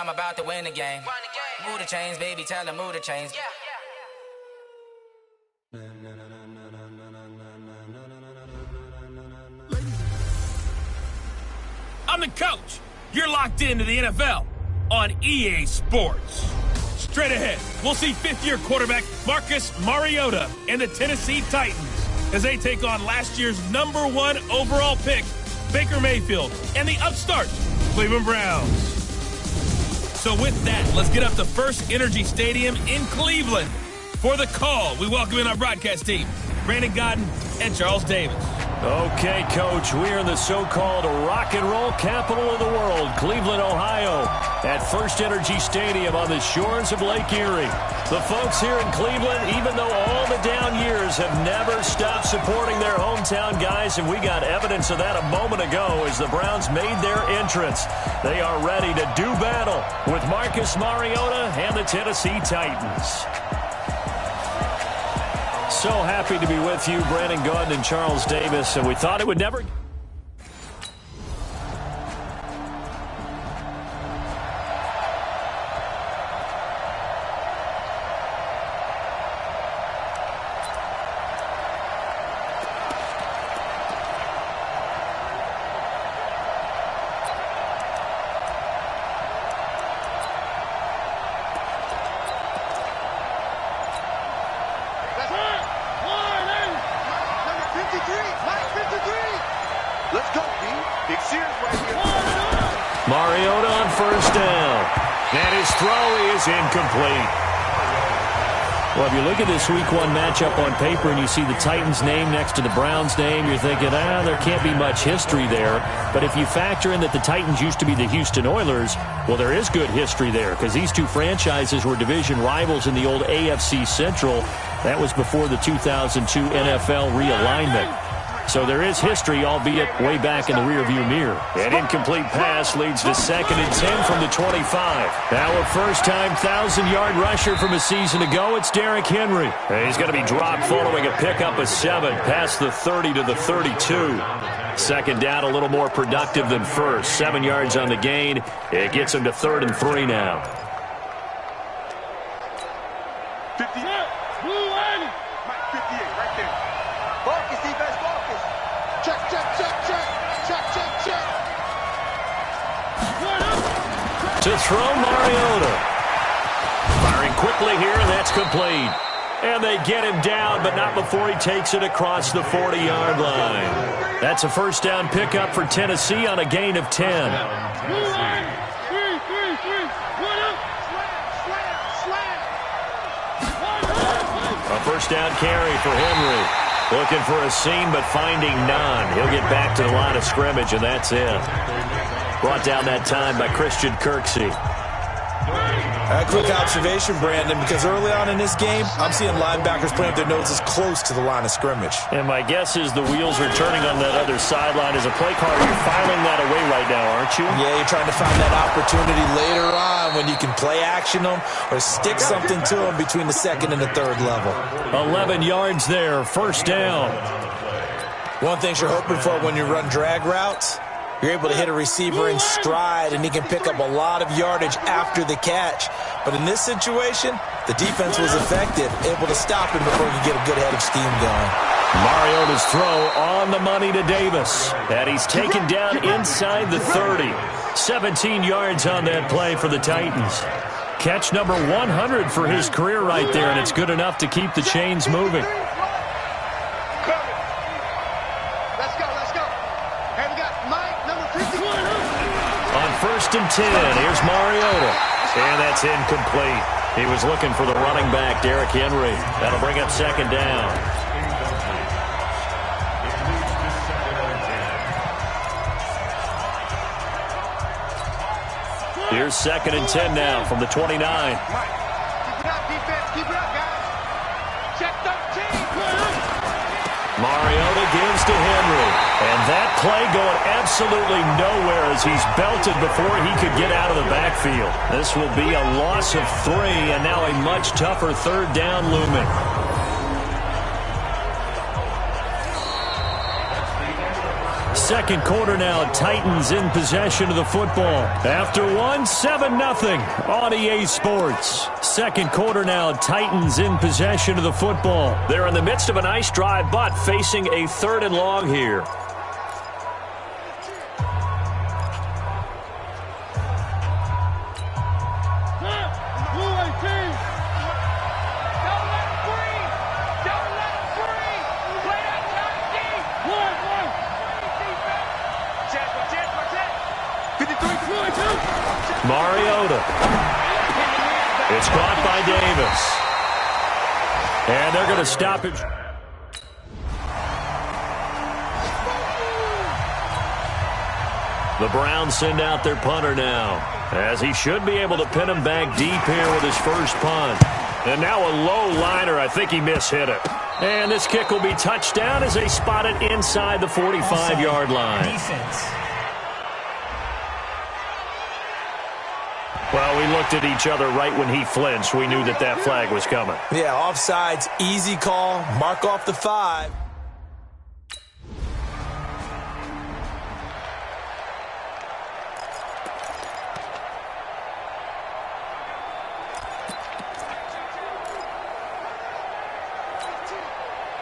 I'm about to win the game. Move the chains, baby, tell them move the chains. I'm the coach. You're locked into the NFL on EA Sports. Straight ahead, we'll see fifth-year quarterback Marcus Mariota and the Tennessee Titans as they take on last year's #1 overall pick, Baker Mayfield, and the upstart Cleveland Browns. So with that, let's get up to First Energy Stadium in Cleveland. For the call, we welcome in our broadcast team, Brandon Godden and Charles Davis. Okay, Coach, we're in the so-called rock and roll capital of the world, Cleveland, Ohio, at First Energy Stadium on the shores of Lake Erie. The folks here in Cleveland, even though all the down years, have never stopped supporting their hometown guys, and we got evidence of that a moment ago as the Browns made their entrance. They are ready to do battle with Marcus Mariota and the Tennessee Titans. So happy to be with you, Brandon Godden and Charles Davis, and we thought it would never... Mariota on first down. And his throw is incomplete. Well, if you look at this Week 1 matchup on paper and you see the Titans' name next to the Browns' name, you're thinking, there can't be much history there. But if you factor in that the Titans used to be the Houston Oilers, well, there is good history there because these two franchises were division rivals in the old AFC Central. That was before the 2002 NFL realignment. So there is history, albeit way back in the rearview mirror. An incomplete pass leads to 2nd and 10 from the 25. Now a first-time 1,000-yard rusher from a season ago, it's Derrick Henry. And he's going to be dropped following a pickup of 7 past the 30 to the 32. Second down, a little more productive than first. 7 yards on the gain. It gets him to 3rd and 3 now. 58. Blue line. 58 right there. Marcus, defense, Marcus. Check, check, check, check. Check, check, check. To throw Mariota. Firing quickly here, and that's complete. And they get him down, but not before he takes it across the 40-yard line. That's a first down pickup for Tennessee on a gain of 10. Blue line. 3, 3, 3. What up? A first down carry for Henry. Looking for a seam, but finding none. He'll get back to the line of scrimmage, and that's it. Brought down that time by Christian Kirksey. A quick observation, Brandon, because early on in this game, I'm seeing linebackers playing with their noses close to the line of scrimmage. And my guess is the wheels are turning on that other sideline. As a play caller, you're filing that away right now, aren't you? Yeah, you're trying to find that opportunity later on when you can play action them or stick something to them between the 2nd and the 3rd level. 11 yards there, first down. One thing you're hoping for when you run drag routes, you're able to hit a receiver in stride, and he can pick up a lot of yardage after the catch. But in this situation, the defense was effective, able to stop him before he could get a good head of steam going. Mariota's throw on the money to Davis. And he's taken down inside the 30. 17 yards on that play for the Titans. Catch number 100 for his career right there, and it's good enough to keep the chains moving. First and 10. Here's Mariota. And that's incomplete. He was looking for the running back, Derrick Henry. That'll bring up 2nd down. Here's 2nd and 10 now from the 29. Keep it up, defense. Keep it up, guys. Check 13. Mariota gives to Henry. And that play going absolutely nowhere as he's belted before he could get out of the backfield. This will be a loss of 3, and now a much tougher 3rd down looming. second quarter now. Titans in possession of the football. After one, 7-0 on EA Sports. Second quarter now. Titans in possession of the football. They're in the midst of a nice drive, but facing a 3rd and long here. Mariota. It's caught by Davis. And they're going to stop it. The Browns send out their punter now, as he should be able to pin him back deep here with his first punt. And now a low liner. I think he mishit it. And this kick will be touchdown as they spot it inside the 45-yard line. Defense. Well, we looked at each other right when he flinched. We knew that that flag was coming. Yeah, offsides, easy call. Mark off the 5.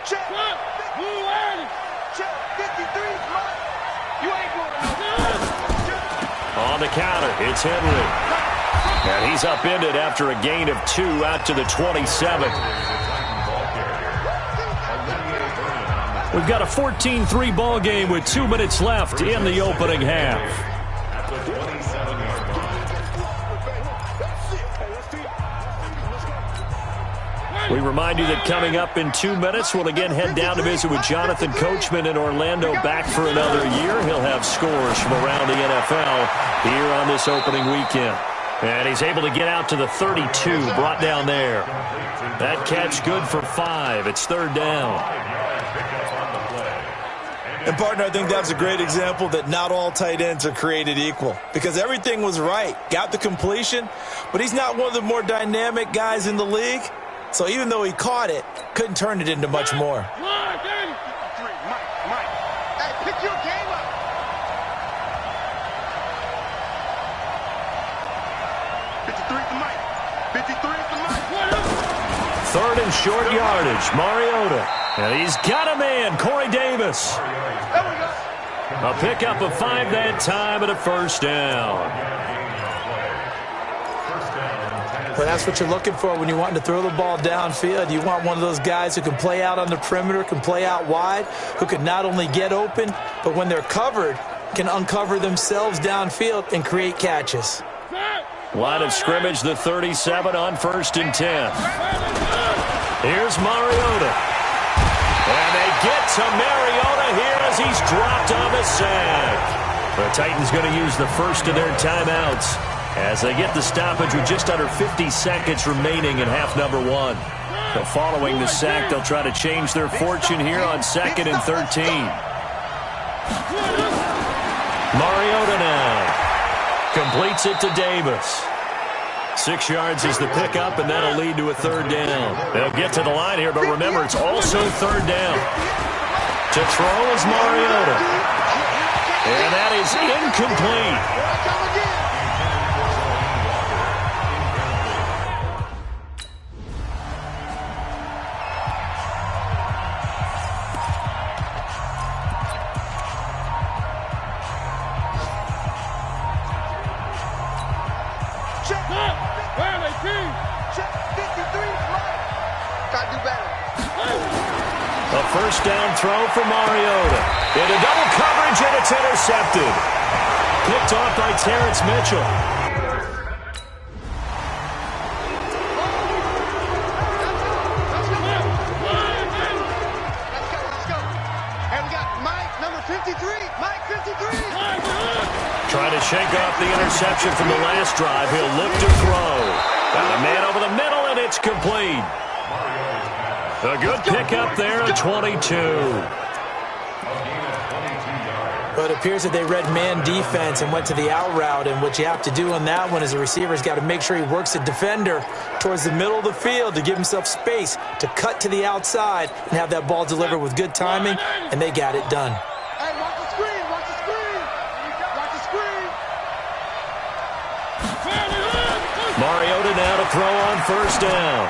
Check. Check. 53. You ain't going to. On the counter, it's Henry. And he's upended after a gain of 2 out to the 27. We've got a 14-3 ball game with 2 minutes left in the opening half. We remind you that coming up in 2 minutes, we'll again head down to visit with Jonathan Coachman in Orlando, back for another year. He'll have scores from around the NFL here on this opening weekend. And he's able to get out to the 32, brought down there. That catch good for 5. It's 3rd down. And, partner, I think that's a great example that not all tight ends are created equal, because everything was right. Got the completion, but he's not one of the more dynamic guys in the league. So even though he caught it, couldn't turn it into much more. Mike. Hey, pick your game up. Third and short yardage, Mariota. And he's got a man, Corey Davis. A pickup of 5 that time and a 1st down. Well, that's what you're looking for when you want to throw the ball downfield. You want one of those guys who can play out on the perimeter, can play out wide, who can not only get open, but when they're covered, can uncover themselves downfield and create catches. Line of scrimmage, the 37 on 1st and 10. Here's Mariota. And they get to Mariota here as he's dropped on the sack. The Titans going to use the first of their timeouts as they get the stoppage with just under 50 seconds remaining in half number 1. So following the sack, they'll try to change their fortune here on 2nd and 13. Mariota now. Completes it to Davis. 6 yards is the pickup, and that'll lead to a 3rd down. They'll get to the line here, but remember, it's also 3rd down. To throw is Mariota. And that is incomplete. A 1st down throw for Mariota. Into double coverage, and it's intercepted. Picked off by Terrence Mitchell. Let's go. And we got Mike, number 53. Mike, 53. Trying to shake off the interception from the last drive. He'll look to throw. Got a man over the middle, and it's complete. A good pickup there at 22. Well, it appears that they read man defense and went to the out route, and what you have to do on that one is the receiver's got to make sure he works the defender towards the middle of the field to give himself space to cut to the outside and have that ball delivered with good timing, and they got it done. Hey, watch the screen, watch Mariota now to throw on first down.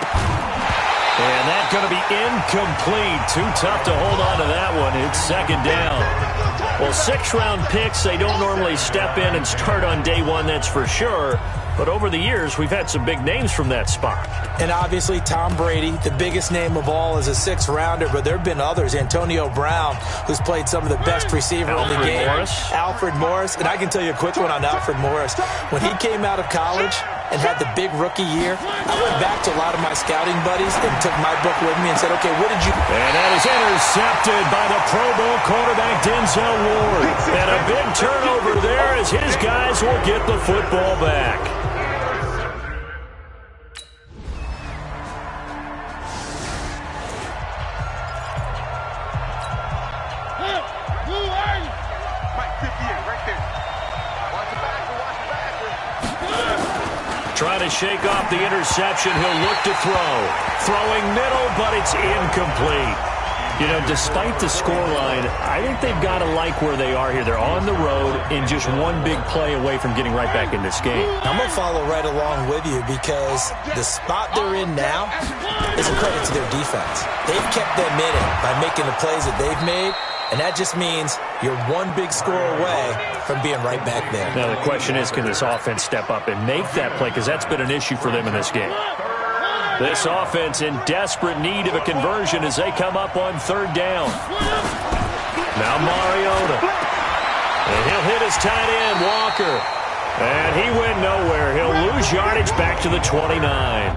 And that's going to be incomplete. Too tough to hold on to that one. It's second down. Well, 6-round picks, they don't normally step in and start on day one, that's for sure. But over the years, we've had some big names from that spot. And obviously, Tom Brady, the biggest name of all, is a 6th-rounder. But there have been others. Antonio Brown, who's played some of the best receiver in the game. Alfred Morris. And I can tell you a quick one on Alfred Morris. When he came out of college and had the big rookie year, I went back to a lot of my scouting buddies and took my book with me and said, okay, what did you... And that is intercepted by the Pro Bowl quarterback Denzel Ward. And a big turnover there as his guys will get the football back. Trying to shake off the interception. He'll look to throw. Throwing middle, but it's incomplete. You know, despite the scoreline, I think they've got to like where they are here. They're on the road and just one big play away from getting right back in this game. I'm going to follow right along with you because the spot they're in now is a credit to their defense. They've kept them in it by making the plays that they've made, and that just means you're one big score away from being right back there. Now the question is, can this offense step up and make that play? Because that's been an issue for them in this game. This offense in desperate need of a conversion as they come up on third down. Now Mariota. And he'll hit his tight end, Walker. And he went nowhere. He'll lose yardage back to the 29.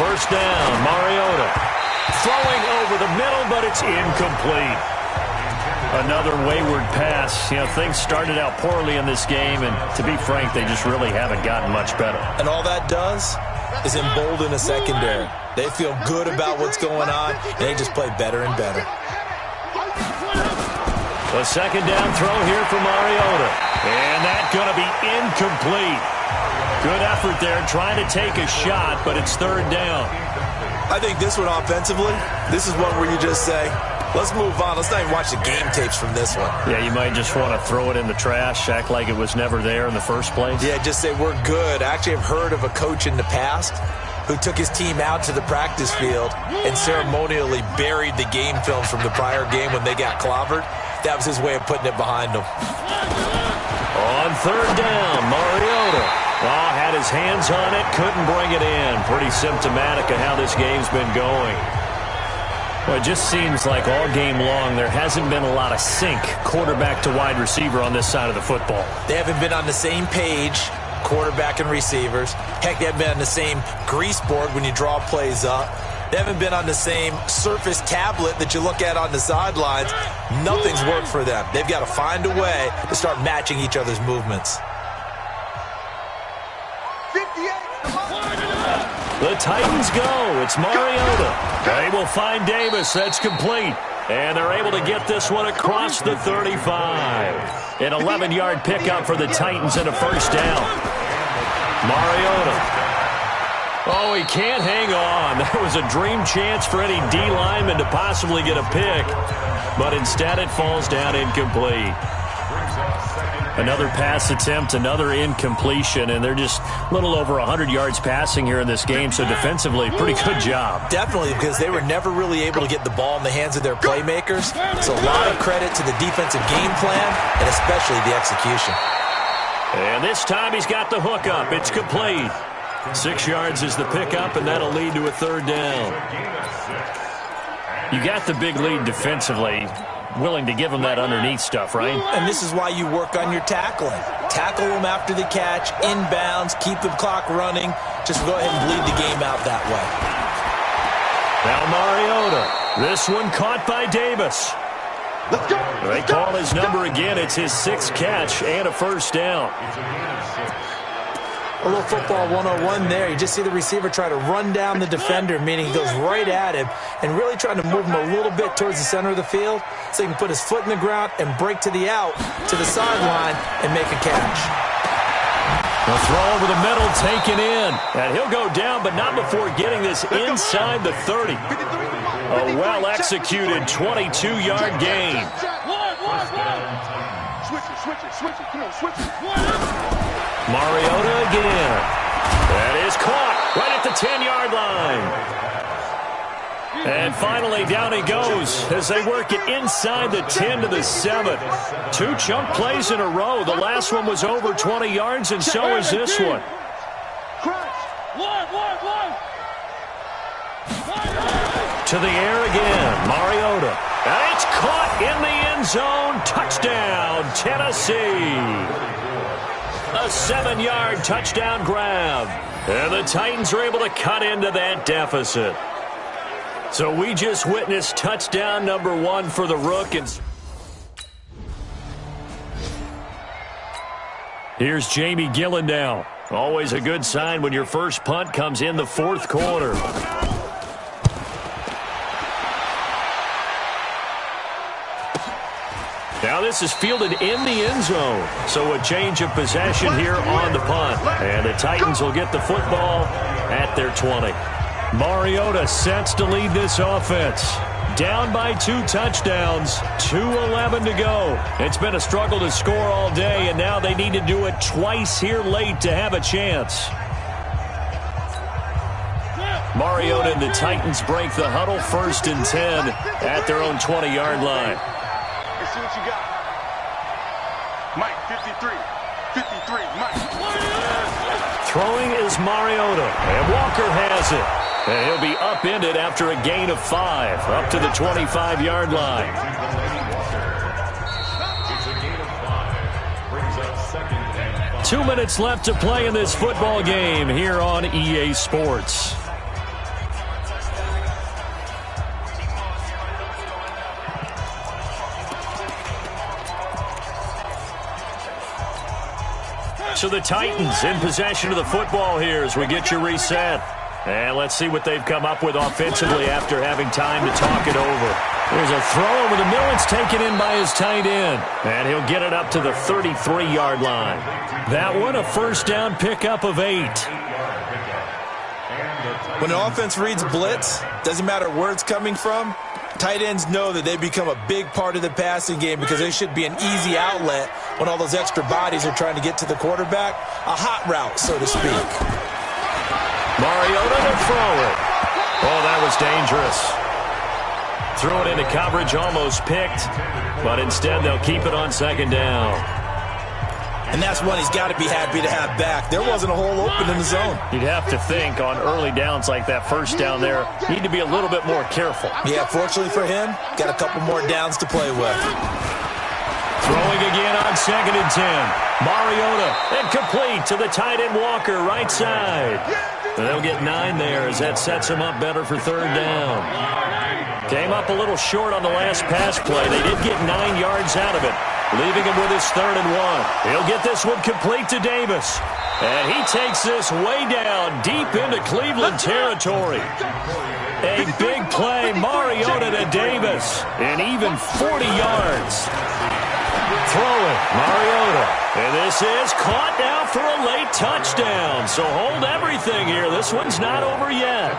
First down, Mariota. Throwing over the middle, but it's incomplete. Another wayward pass. You know, things started out poorly in this game, and to be frank, they just really haven't gotten much better. And all that does is embolden a secondary. They feel good about what's going on, and they just play better and better. The second down throw here for Mariota. And that's going to be incomplete. Good effort there, trying to take a shot, but it's third down. I think this one offensively, this is one where you just say, let's move on. Let's not even watch the game tapes from this one. Yeah, you might just want to throw it in the trash, act like it was never there in the first place. Yeah, just say we're good. I actually have heard of a coach in the past who took his team out to the practice field and ceremonially buried the game film from the prior game when they got clobbered. That was his way of putting it behind them. On third down, Mariota. Oh, had his hands on it, couldn't bring it in. Pretty symptomatic of how this game's been going. Well, it just seems like all game long there hasn't been a lot of sync quarterback to wide receiver on this side of the football. They haven't been on the same page, quarterback and receivers. Heck, they haven't been on the same grease board when you draw plays up. They haven't been on the same Surface tablet that you look at on the sidelines. Nothing's worked for them. They've got to find a way to start matching each other's movements. The Titans go. It's Mariota. They will find Davis. That's complete. And they're able to get this one across the 35. An 11-yard pickup for the Titans and a first down. Mariota. Oh, he can't hang on. That was a dream chance for any D lineman to possibly get a pick. But instead it falls down incomplete. Another pass attempt, another incompletion, and they're just a little over 100 yards passing here in this game, so defensively, pretty good job. Definitely, because they were never really able to get the ball in the hands of their playmakers. So a lot of credit to the defensive game plan, and especially the execution. And this time he's got the hook up. It's complete. 6 yards is the pickup, and that'll lead to a third down. You got the big lead defensively. Willing to give them that underneath stuff, right? And this is why you work on your tackling. Tackle them after the catch, inbounds, keep the clock running. Just go ahead and bleed the game out that way. Now Mariota. This one caught by Davis. Let's go. They call his number again. It's his 6th catch and a first down. A little football 101 there. You just see the receiver try to run down the defender, meaning he goes right at him and really trying to move him a little bit towards the center of the field so he can put his foot in the ground and break to the out, to the sideline, and make a catch. The throw over the middle taken in. And he'll go down, but not before getting this inside the 30. A well-executed 22-yard gain. Switch it. Come on, switch it. Mariota again. That is caught right at the 10-yard line. And finally, down he goes as they work it inside the 10 to the 7. 2 chunk plays in a row. The last one was over 20 yards, and so is this one. To the air again, Mariota. And it's caught in the end zone. Touchdown, Tennessee. A 7-yard touchdown grab. And the Titans are able to cut into that deficit. So we just witnessed touchdown number 1 for the Rook. Here's Jamie Gillen now. Always a good sign when your first punt comes in the 4th quarter. Now this is fielded in the end zone. So a change of possession here on the punt. And the Titans will get the football at their 20. Mariota sets to lead this offense. Down by 2 touchdowns, 2:11 to go. It's been a struggle to score all day, and now they need to do it twice here late to have a chance. Mariota and the Titans break the huddle 1st and 10 at their own 20-yard line. Let's see what you got. Mike, 53, Mike. Throwing is Mariota, and Walker has it. And he'll be upended after a gain of 5, up to the 25-yard line. 2 minutes left to play in this football game here on EA Sports. So the Titans in possession of the football here as we get you reset. And let's see what they've come up with offensively after having time to talk it over. There's a throw over the middle. It's taken in by his tight end. And he'll get it up to the 33-yard line. That one, a first down pickup of 8. When an offense reads blitz, doesn't matter where it's coming from, tight ends know that they become a big part of the passing game because they should be an easy outlet when all those extra bodies are trying to get to the quarterback. A hot route, so to speak. Mariota to throw it. Oh, that was dangerous. Threw it into coverage, almost picked, but instead they'll keep it on 2nd down. And that's one he's got to be happy to have back. There wasn't a hole open in the zone. You'd have to think on early downs like that first down there, need to be a little bit more careful. Yeah, fortunately for him, got a couple more downs to play with. Throwing again on 2nd and 10. Mariota, and complete to the tight end Walker, right side. They'll get 9 there as that sets him up better for 3rd down. Came up a little short on the last pass play. They did get 9 yards out of it, leaving him with his 3rd and 1. He'll get this one complete to Davis. And he takes this way down, deep into Cleveland territory. A big play, Mariota to Davis, and even 40 yards. Throwing, Mariota. And this is caught now for a late touchdown. So hold everything here. This one's not over yet.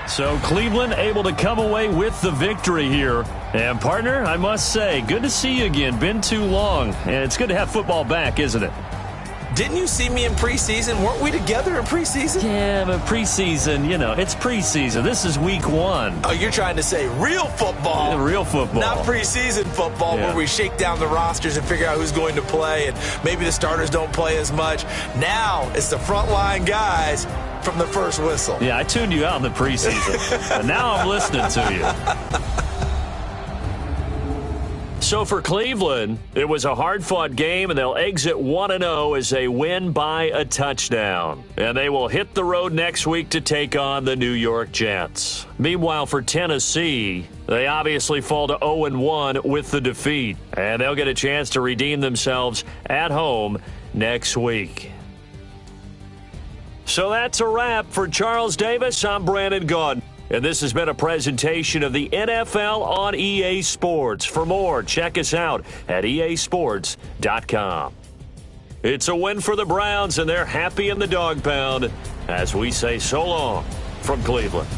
So Cleveland able to come away with the victory here. And partner, I must say, good to see you again. Been too long. And it's good to have football back, isn't it? Didn't you see me in preseason? Weren't we together in preseason? Yeah, but preseason, you know, it's preseason. This is week 1. Oh, you're trying to say real football. Yeah, real football. Not preseason football where we shake down the rosters and figure out who's going to play and maybe the starters don't play as much. Now it's the frontline guys from the first whistle. Yeah, I tuned you out in the preseason. And now I'm listening to you. So for Cleveland, it was a hard-fought game, and they'll exit 1-0 as they win by a touchdown. And they will hit the road next week to take on the New York Jets. Meanwhile, for Tennessee, they obviously fall to 0-1 with the defeat, and they'll get a chance to redeem themselves at home next week. So that's a wrap. For Charles Davis, I'm Brandon Gaudin. And this has been a presentation of the NFL on EA Sports. For more, check us out at easports.com. It's a win for the Browns, and they're happy in the dog pound as we say so long from Cleveland.